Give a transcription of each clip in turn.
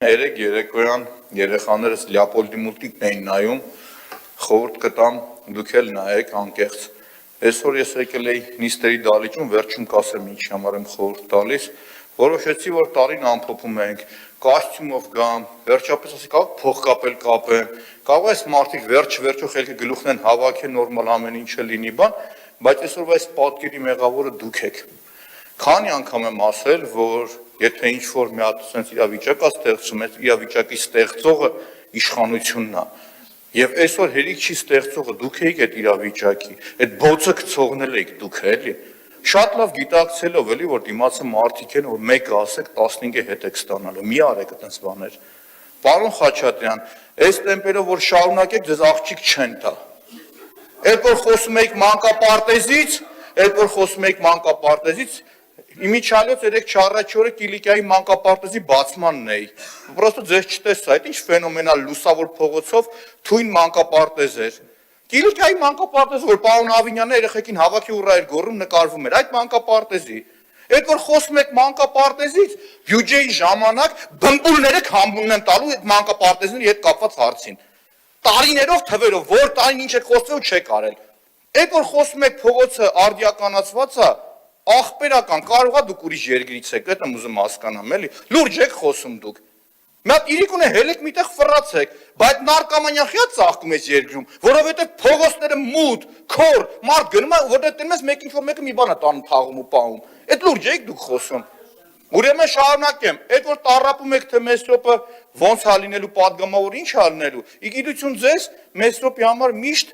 Երեք երեկոյան երեխաներս Լեոպոլդի մուլտիկն էին նայում, խորհուրդ կտամ, դուք էլ նայեք անկեղծ։ Այսօր ես եկել էի նիստերի դահլիճում, վերջում կասեմ ինչի համար եմ խորհուրդ տալիս, որոշեցի, որ տարին ամփոփում ենք, կոստյումով գամ, վերջապես ասի կարող փող կապել կապեմ, կարող այս մարդիկ վերջ-վերջո խելքի գլուխն են հավաքել նորմալ ամեն ինչը լինի բան, բայց այսօր այս պատկերի մեղավորը դուք եք։ Քանի անգամ եմ ասել, որ եթե ինչ-որ մի հատ sense իրավիճակ է ստեղծում, այդ իրավիճակի ստեղծողը իշխանությունն է։ Եվ այսօր հերիք չի ստեղծողը դուք եք այդ իրավիճակի, այդ բոցը գցողնել եք դուք էլի։ Շատ լավ գիտակցելով էլի, որ դիմացը մարդիկ են, որ մեկը ասեք 15-ը հետ եք ստանալու։ Մի արեք այդպես բաներ։ Պարոն Խաչատրյան, այս տեմպերով որ շարունակեք, ձեզ աղջիկ չեն տա։ Երբ որ խոսում եք մանկապարտեզից, Իմիջիալոց 3-4 օրը Կիլիկիայի մանկապարտեզի բացմանն էի։ Պրոստը ձեզ չտեսա, այդ ինչ ֆենոմենալ լուսավոր փողոցով թույն մանկապարտեզ էր։ Կիլիկիայի մանկապարտեզը, որ պարոն Ավինյանը երեխեքին հավաքի ուռա էր գոռում, նկարվում էր, այդ մանկապարտեզի։ Այդ որ խոսում եք մանկապարտեզից, բյուջեի ժամանակ բմբուլները քամբունն են տալու այդ մանկապարտեզների հետ կապված հարցին։ Տարիներով, թվերով, որ տարին ինչ եք խոսել ու չեք արել։ Այդ որ խոսում եք փողոցը արդիականացված է, ախպերական, կարող է դուք ուրիշ երկրից եք, դա եմ ուզում հասկանամ, էլի, լուրջ եք խոսում դուք։ Մի հատ իրիկ ունե հելեք միտեղ ֆռացեք, բայց նարկոմանիա ծաղկում էս երկրում, որովհետև փողոցները մութ, քոր, մարդ գնում է, որտեղ տենում ես մեկ ինչ-որ մեկը մի բան է տանում թաղում ու պահում։ Այդ լուրջ եք դուք խոսում։ Ուրեմն շարունակեմ, այդ որ տառապում եք թե Մեսրոպը ոնց է լինելու պատգամավոր, ինչ է լինելու։ Իգիտություն ձեզ Մեսրոպի համար միշտ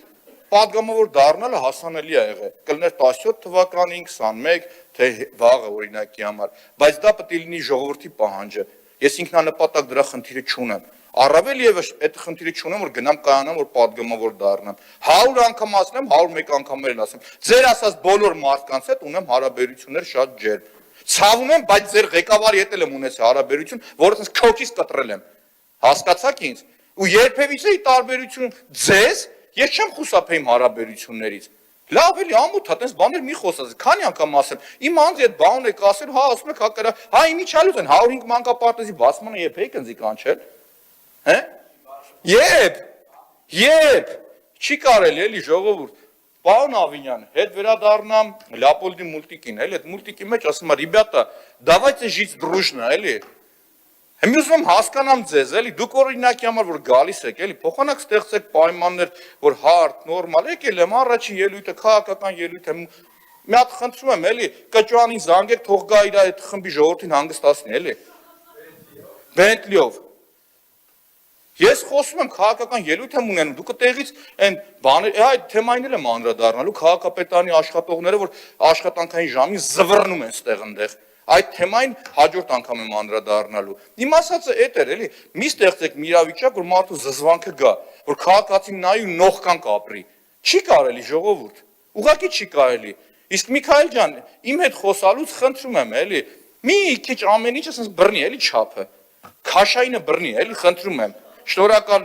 պատգամավոր դառնալը հասանելի է եղել, կլներ 17 թվականին, 21, թե վաղը օրինակի համար, բայց դա պետք է լինի ժողովրդի պահանջը։ Ես ինքնանպատակ դրա խնդիրը չունեմ։ Առավել ևս այդ խնդիրը չունեմ, որ գնամ կայանամ, որ պատգամավոր դառնամ։ 100 անգամ ասեմ, 101 անգամ էլ ասեմ։ Ձեր ասած բոլոր մարդկանց հետ ունեմ հարաբերություններ շատ ջերմ։ Ցավում եմ, բայց ձեր ղեկավարի հետ եմ ունեցել հարաբերություն, որը ասես քոչից կտրել եմ։ Հասկացաք ինձ։ Ու երբևիցե ի տարբերություն ձեզ ես չեմ խուսափել իմ հարաբերություններից։ Լավ էլի ամոթ է, տես բաներ մի խոսած, քանի անգամ ասեմ, իմ անձի այդ բանն եք ասել, հա ասում եք հակերա, հա իմիջիալոց են 105 մանկապարտեզի բացմանը երբ եք ընձի կանչել։ Հե՞։ Երբ չի կարելի էլի ժողովուրդ։ Պարոն Ավինյան, հետ վերադառնամ Լեոպոլդի մուլտիկին, էլի այդ մուլտիկի մեջ ասում է, «Ребята, давайте жить дружно», էլի։ Եմ ուզում հասկանամ ձեզ, էլի, դուք օրինակի համար որ գալիս եք, էլի, փոխանակ ստեղծեք պայմաններ, որ հարթ, նորմալ, եկել եմ առաջի ելույթը, քաղաքական ելույթ եմ, մի հատ խնդրում եմ, էլի, կճուանին զանգեք, թող գա իր այդ խմբի ժողովրդին հանգստացնի, էլի։ Բենտլիով։ Ես խոսում եմ քաղաքական ելույթ եմ ունենում, դուք տեղից այն բաներ, այդ թեմային էլ եմ անդրադառնալու, քաղաքապետարանի աշխատողները, որ աշխատանքային ժամին զվռնում են ստեղ-ընդեղ։ Այդ թեմային հաջորդ անգամ եմ անդրադառնալու։ Իմ ասածը էդ էր, էլի, մի ստեղծեք մի իրավիճակ, որ մարդու զզվանքը գա, որ քաղաքացին նայի ու նողքան կապրի։ Չի կարելի ժողովուրդ, ուղղակի չի կարելի։ Իսկ Միքայել ջան, իմ հետ խոսալուց խնդրում եմ, էլի, մի քիչ ամեն ինչը ասես բռնի, էլի չափը։ Քաշայինը բռնի, էլի խնդրում եմ։ Շնորհակալ